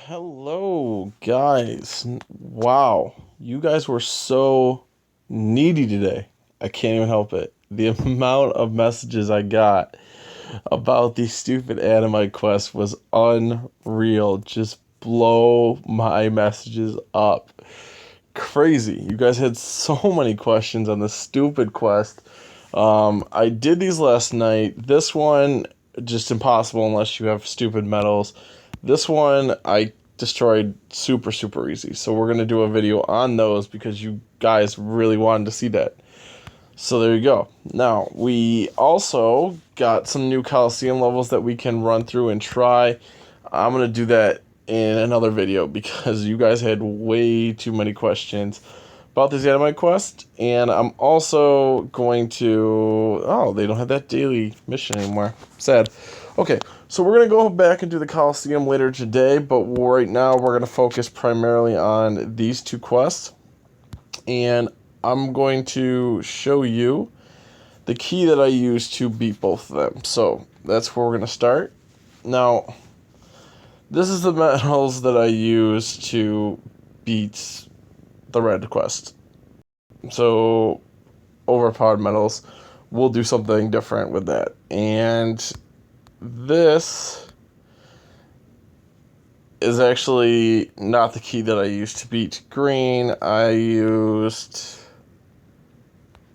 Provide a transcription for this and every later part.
Hello, guys. Wow, you guys were so needy today. I can't even help it. The amount of messages I got about these stupid Animite quests was unreal. Just blow my messages up. Crazy. You guys had so many questions on this stupid quest. I did these last night. This one, just impossible unless you have stupid metals. This one, I destroyed super, super easy. So we're going to do a video on those because you guys really wanted to see that. So there you go. Now, we also got some new Coliseum levels that we can run through and try. I'm going to do that in another video because you guys had way too many questions about this Adamantite quest, and I'm also going to... Oh, they don't have that daily mission anymore. Sad. Okay, so we're going to go back and do the Coliseum later today, but right now we're going to focus primarily on these two quests, and I'm going to show you the key that I use to beat both of them. So that's where we're going to start. Now, this is the metals that I use to beat the red quest. So, overpowered metals, we'll do something different with that. And this is actually not the key that I used to beat green. I used...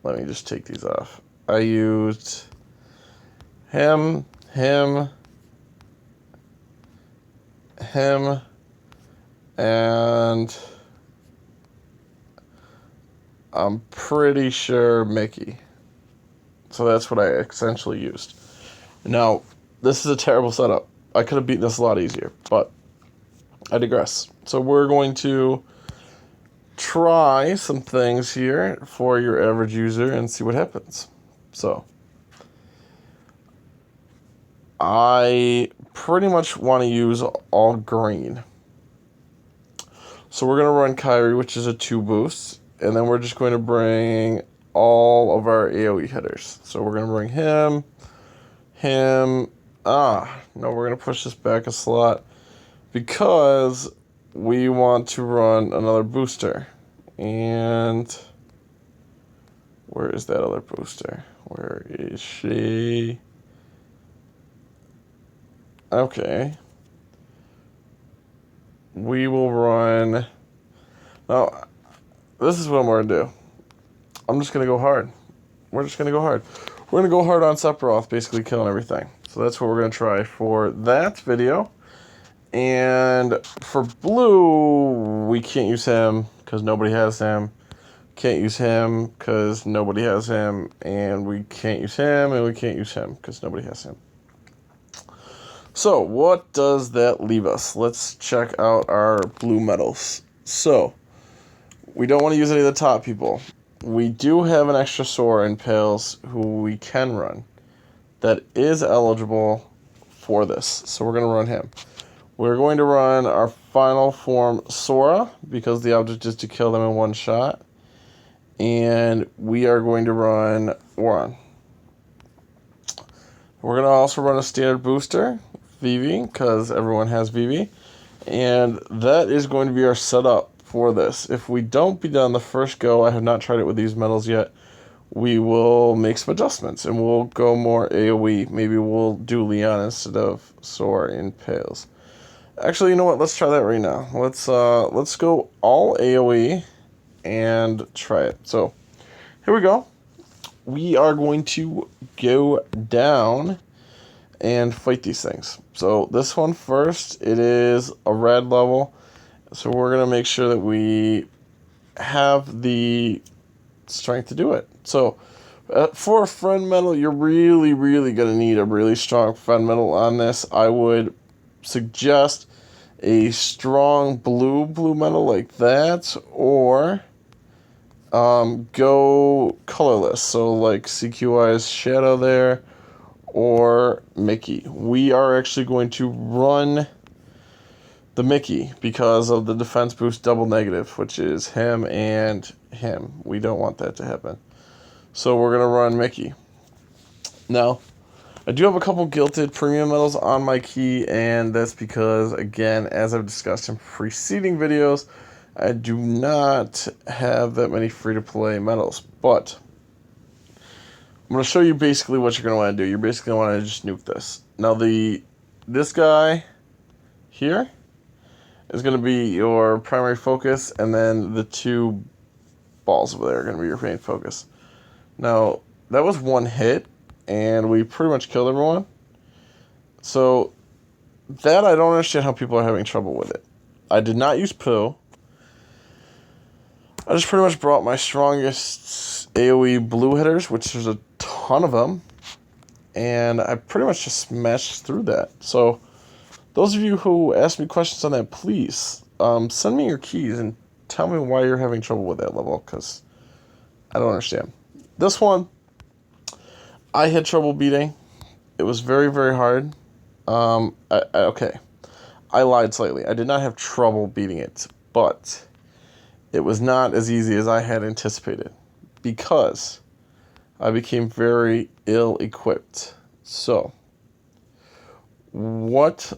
Let me just take these off. I used him, and I'm pretty sure Mickey. So that's what I essentially used. Now, this is a terrible setup. I could have beaten this a lot easier, but I digress. So we're going to try some things here for your average user and see what happens. So, I pretty much want to use all green. So we're going to run Kyrie, which is a 2 boost, and then we're just going to bring all of our AoE hitters. So we're going to bring him. No, we're going to push this back a slot because we want to run another booster. And where is that other booster? Where is she? Okay. We will run... Now, this is what I'm going to do. I'm just going to go hard. We're just going to go hard. We're going to go hard on Sephiroth, basically killing everything. So that's what we're going to try for that video. And for blue, we can't use him because nobody has him. Can't use him because nobody has him. And we can't use him, and we can't use him because nobody has him. So, what does that leave us? Let's check out our blue metals. So, we don't want to use any of the top people. We do have an extra Sora in Pales who we can run that is eligible for this. So we're going to run him. We're going to run our final form Sora because the object is to kill them in one shot. And we are going to run Oron. We're going to also run a standard booster, Vivi, because everyone has Vivi. And that is going to be our setup for this. If we don't beat it on the first go, I have not tried it with these metals yet, we will make some adjustments and we'll go more AoE. Maybe we'll do Leon instead of Sora in Pales. Actually, you know what? Let's try that right now. Let's go all AoE and try it. So, here we go. We are going to go down and fight these things. So, this one first, it is a red level. So we're going to make sure that we have the strength to do it. So for a friend metal, you're really, really going to need a really strong friend metal on this. I would suggest a strong blue metal like that, or go colorless. So like CQI's Shadow there, or Mickey. We are actually going to run the Mickey because of the defense boost double negative, which is him and him. We don't want that to happen. So we're going to run Mickey. Now, I do have a couple gilded premium medals on my key, and that's because, again, as I've discussed in preceding videos, I do not have that many free-to-play medals. But I'm going to show you basically what you're going to want to do. You're basically going to want to just nuke this. Now, this guy here is going to be your primary focus, and then the two balls over there are going to be your main focus. Now, that was one hit, and we pretty much killed everyone. So, that I don't understand how people are having trouble with it. I did not use poo. I just pretty much brought my strongest AoE blue hitters, which there's a ton of them, and I pretty much just smashed through that. So, those of you who asked me questions on that, please send me your keys and tell me why you're having trouble with that level, because I don't understand. This one, I had trouble beating. It was very, very hard. Okay. I lied slightly. I did not have trouble beating it, but it was not as easy as I had anticipated because I became very ill-equipped. So, what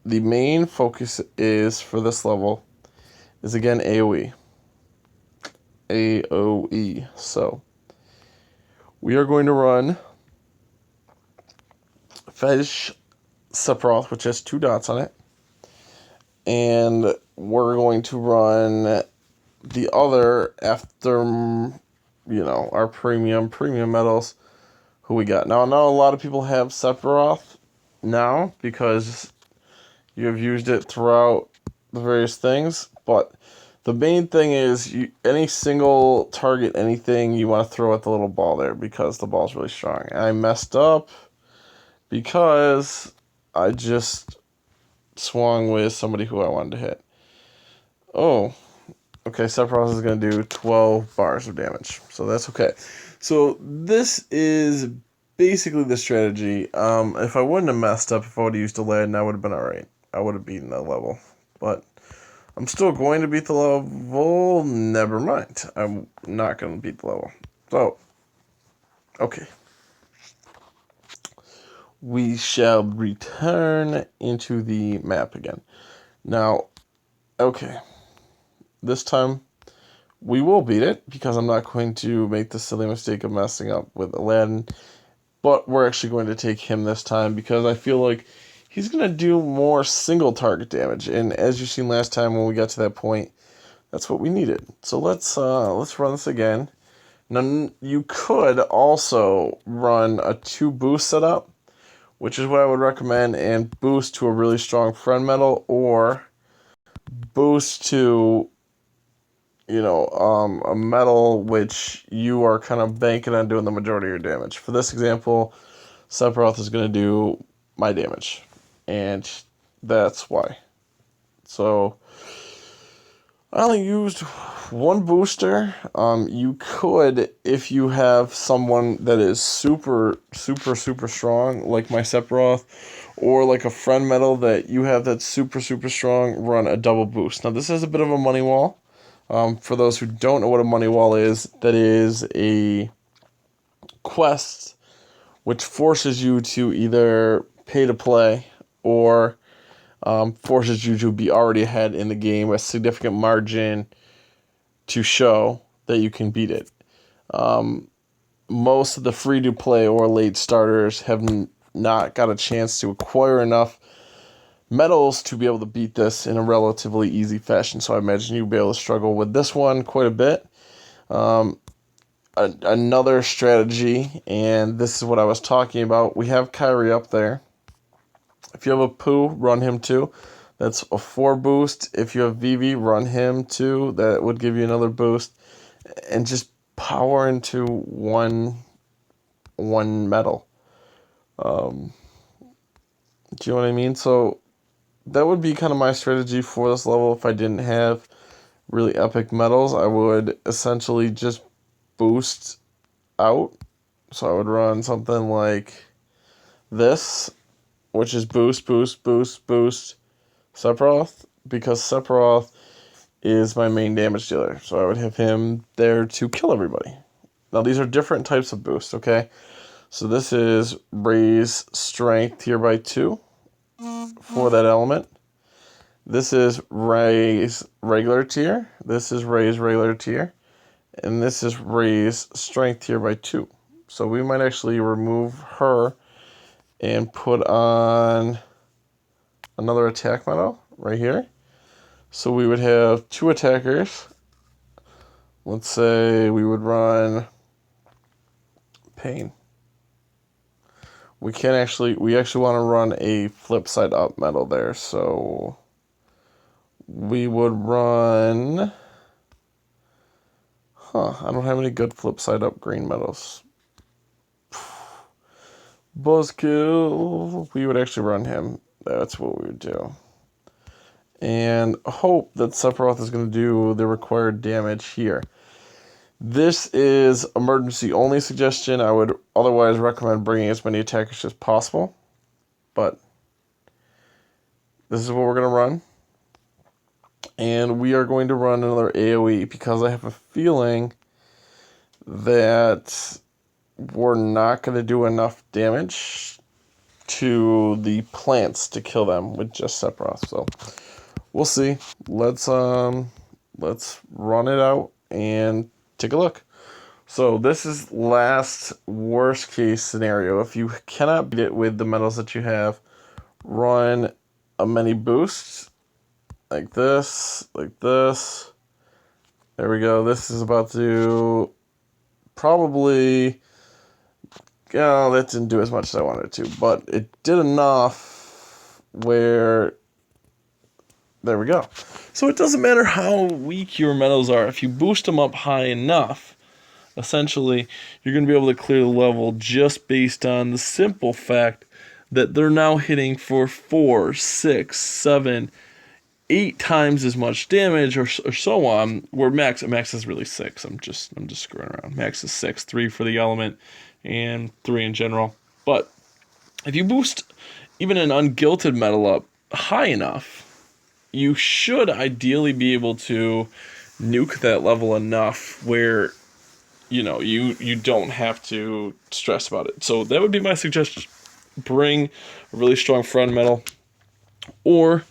the main focus is for this level is, again, AoE. AoE. So, we are going to run Fetish Sephiroth, which has 2 dots on it. And we're going to run the other after, our premium medals. Who we got? Now, I know a lot of people have Sephiroth now because you have used it throughout the various things. But the main thing is any single target, anything, you want to throw at the little ball there because the ball's really strong. And I messed up because I just swung with somebody who I wanted to hit. Oh, okay, Sephiroth is going to do 12 bars of damage, so that's okay. So this is basically the strategy. If I wouldn't have messed up, if I would have used Aladdin, I would have been alright. I would have beaten that level. But I'm still going to beat the level. Never mind. I'm not going to beat the level. So, okay. We shall return into the map again. Now, okay. This time, we will beat it, because I'm not going to make the silly mistake of messing up with Aladdin. But we're actually going to take him this time, because I feel like he's going to do more single target damage. And as you've seen last time when we got to that point, that's what we needed. So let's run this again. Now, you could also run a 2 boost setup, which is what I would recommend, and boost to a really strong friend medal, or boost to, a medal which you are kind of banking on doing the majority of your damage. For this example, Sephiroth is going to do my damage, and that's why. So, I only used 1 booster. You could, if you have someone that is super, super, super strong, like my Sephiroth, or like a friend medal that you have that's super, super strong, run a double boost. Now, this is a bit of a money wall. For those who don't know what a money wall is, that is a quest which forces you to either pay to play or forces you to be already ahead in the game, a significant margin to show that you can beat it. Most of the free-to-play or late starters have not got a chance to acquire enough medals to be able to beat this in a relatively easy fashion. So I imagine you'll be able to struggle with this one quite a bit. Another strategy, and this is what I was talking about, we have Kyrie up there. If you have a Pooh, run him too. That's a 4 boost. If you have Vivi, run him too. That would give you another boost. And just power into one medal. Do you know what I mean? So that would be kind of my strategy for this level. If I didn't have really epic medals, I would essentially just boost out. So I would run something like this, which is boost, boost, boost, boost Sephiroth, because Sephiroth is my main damage dealer. So I would have him there to kill everybody. Now, these are different types of boosts, okay? So this is raise strength here by 2 for that element. This is raise regular tier. This is raise regular tier. And this is raise strength here by 2. So we might actually remove her and put on another attack medal right here. So we would have 2 attackers. Let's say we would run pain. We actually want to run a flip side up medal there. So we would run, I don't have any good flip side up green medals. Buzzkill, we would actually run him. That's what we would do. And hope that Sephiroth is going to do the required damage here. This is emergency only suggestion. I would otherwise recommend bringing as many attackers as possible. But this is what we're going to run. And we are going to run another AoE because I have a feeling that we're not going to do enough damage to the plants to kill them with just Sephiroth. So we'll see. Let's run it out and take a look. So this is last worst case scenario. If you cannot beat it with the medals that you have, run a mini boost like this, like this. There we go. This is about to probably, that didn't do as much as I wanted it to, but it did enough where, there we go. So it doesn't matter how weak your medals are. If you boost them up high enough, essentially, you're going to be able to clear the level just based on the simple fact that they're now hitting for 4, 6, 7, 8 times as much damage, or so on. Where max is really 6. I'm just screwing around. Max is 6, 3 for the element, and 3 in general. But if you boost even an ungilted medal up high enough, you should ideally be able to nuke that level enough where you don't have to stress about it. So that would be my suggestion. Bring a really strong front medal, or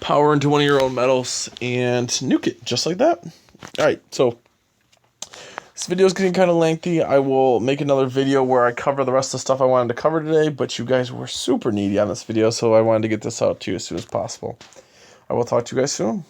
power into one of your own medals and nuke it just like that. Alright, so this video is getting kind of lengthy. I will make another video where I cover the rest of the stuff I wanted to cover today, but you guys were super needy on this video, so I wanted to get this out to you as soon as possible. I will talk to you guys soon.